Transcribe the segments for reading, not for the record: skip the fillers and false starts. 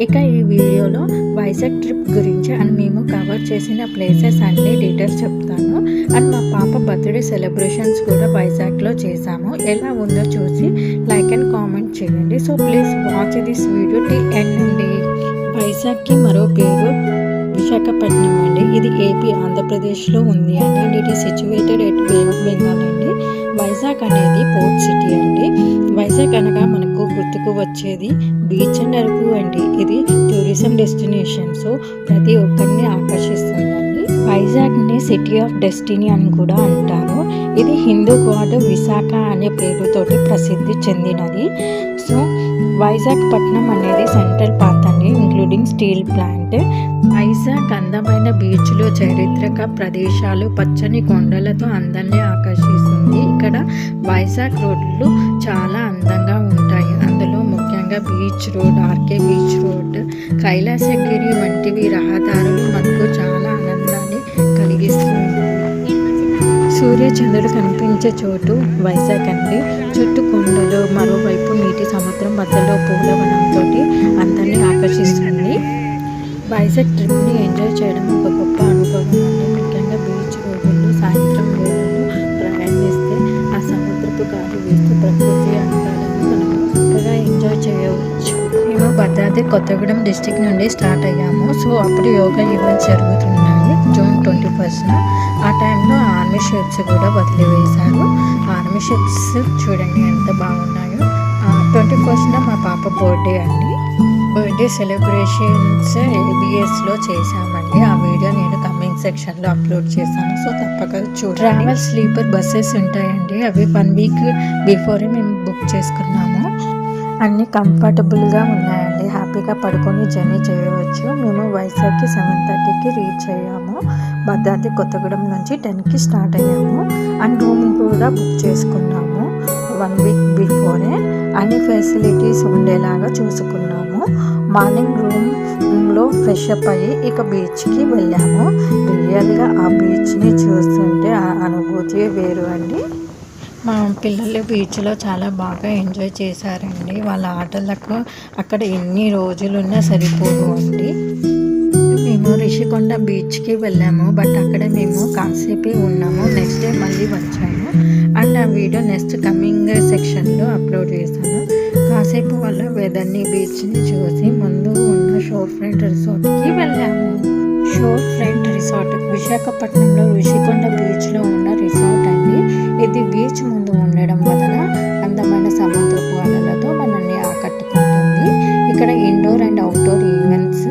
ఇక ఈ వీడియోలో వైజాగ్ ట్రిప్ గురించి అండ్ మేము కవర్ చేసిన ప్లేసెస్ అన్ని డీటెయిల్స్ చెప్తాను. అండ్ మా పాప బర్త్డే సెలబ్రేషన్స్ కూడా వైజాగ్లో చేసాము. ఎలా ఉందో చూసి లైక్ అండ్ కామెంట్ చేయండి. So please watch this video till end అండి. వైజాగ్కి మరో పేరు విశాఖపట్నం అండి. ఇది ఏపీ ఆంధ్రప్రదేశ్లో ఉంది అండి. And it is situated at bay of Bengal అండి. వైజాగ్ అనేది పోర్ట్ సిటీ అండి. వైజాగ్ అనగా మనకు గుర్తుకు వచ్చేది బీచ్ అండ్ అరకు అండి. ఇది టూరిజం డెస్టినేషన్, సో ప్రతి ఒక్కరిని ఆకర్షిస్తుందండి. వైజాగ్ని సిటీ ఆఫ్ డెస్టినీ అని కూడా అంటారు. ఇది హిందూ గాడ్ విశాఖ అనే పేరుతోటి ప్రసిద్ధి చెందినది. సో వైజాగ్ పట్నం అనేది సెంట్రల్ పార్క్ అండి, ఇంక్లూడింగ్ స్టీల్ ప్లాంట్. వైజాగ్ అందమైన బీచ్లు, చారిత్రక ప్రదేశాలు, పచ్చని కొండలతో అందరినీ ఆకర్షిస్తుంది. ఇక్కడ వైజాగ్ రోడ్లు చాలా అందంగా ఉంటాయి. అందులో ముఖ్యంగా beach road, RK beach road, Kailasagiri వంటివి రహదారులు మనకు చాలా ఆనందాన్ని కలిగిస్తుంది. సూర్యచంద్రుడు కనిపించే చోటు వైజాగ్ అండి. చుట్టూ కొండలు, మరోవైపు నీటి సముద్రం మధ్యలో పూలవనంతో అందరినీ ఆకర్షిస్తుంది. వైజాగ్ ట్రిప్ని ఎంజాయ్ చేయడం ఒక గొప్ప అనుభవం అండి. ముఖ్యంగా బీచ్ రోడ్లు, సాయంత్రం వేళల్లో ప్రయాణిస్తే ఆ సముద్రపు గాలి వేస్తూ ప్రకృతి అందాలను మనం చక్కగా ఎంజాయ్ చేయవచ్చు. మేము భద్రాద్రి కొత్తగూడెం డిస్టిక్ నుండి స్టార్ట్ అయ్యాము. సో అప్పుడు యోగా ఈవెంట్స్ జరుగుతున్నాయి జూన్ 21న. ఆ టైంలో ఆర్మీ షర్ట్స్ కూడా వదిలివేశారు. ఆర్మీ షర్ట్స్ చూడండి ఎంత బాగున్నాయో. 21న మా పాప బర్త్డే అండి. బర్త్డే సెలబ్రేషన్స్ ABSలో చేశామండి. ఆ వీడియో నేను కమెంట్ సెక్షన్లో అప్లోడ్ చేశాను, సో తప్పక చూడండి. ట్రావెల్ స్లీపర్ బస్సెస్ ఉంటాయండి. అవి 1 వీక్ బిఫోరే మేము బుక్ చేసుకున్నాము. అన్నీ కంఫర్టబుల్గా ఉన్నాయండి. హ్యాపీగా పడుకొని జర్నీ చేయవచ్చు. మేము వైజాగ్కి 7:30కి రీచ్ అయ్యాము. భద్రాద్రి కొత్తగూడెం నుంచి 10కి స్టార్ట్ అయ్యాము. అండ్ రూమ్ కూడా బుక్ చేసుకున్నాము 1 వీక్ బిఫోరే. అన్ని ఫెసిలిటీస్ ఉండేలాగా చూసుకున్నాము. మార్నింగ్ రూమ్లో ఫ్రెష్ అప్ అయ్యి ఇక బీచ్కి వెళ్ళాము. రియల్గా ఆ బీచ్ని చూస్తుంటే ఆ అనుభూతి వేరు అండి. మా పిల్లలు బీచ్లో చాలా బాగా ఎంజాయ్ చేశారండి. వాళ్ళ ఆటలకు అక్కడ ఎన్ని రోజులున్నా సరిపోదు అండి. మేము రిషికొండ బీచ్కి వెళ్ళాము, బట్ అక్కడ మేము కాసేపే ఉన్నాము. నెక్స్ట్ డే మళ్ళీ వచ్చాము. అండ్ ఆ వీడియో నెక్స్ట్ కమింగ్ సెక్షన్లో అప్లోడ్ చేశాను. కాసేపు వాళ్ళ వెదర్ని, బీచ్ని చూసి ముందు ఉన్న షోర్ ఫ్రంట్ రిసార్ట్కి వెళ్ళాము. షోర్ ఫ్రంట్ రిసార్ట్ విశాఖపట్నంలో రిషికొండ బీచ్లో ఉన్న రిసార్ట్ అండి. ఇది బీచ్ ముందు ఉండడం వలన అందమైన సముద్రపు అలలతో మనల్ని ఆకట్టుకుంటుంది. ఇక్కడ indoor and outdoor events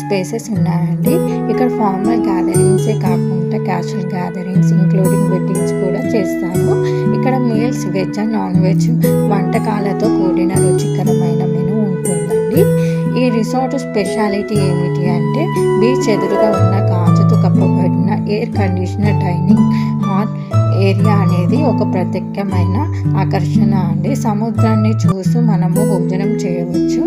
spaces ఉన్నాయండి. ఇక్కడ ఫార్మల్ గ్యాదరింగ్సే కాకుండా క్యాషువల్ గ్యాదరింగ్స్ ఇంక్లూడింగ్ వెడ్డింగ్స్ కూడా చేస్తారు. ఇక్కడ meals veg and non veg వంటకాలతో కూడిన రుచికరమైన మెనూ ఉంటుందండి. ఈ రిసార్ట్ స్పెషాలిటీ ఏమిటి అంటే బీచ్ ఎదురుగా ఉన్న గాజుతో కప్పబడిన air conditioner dining hall area అనేది ఒక ప్రత్యేకమైన ఆకర్షణ అండి. సముద్రాన్ని చూసి మనము భోజనం చేయవచ్చు.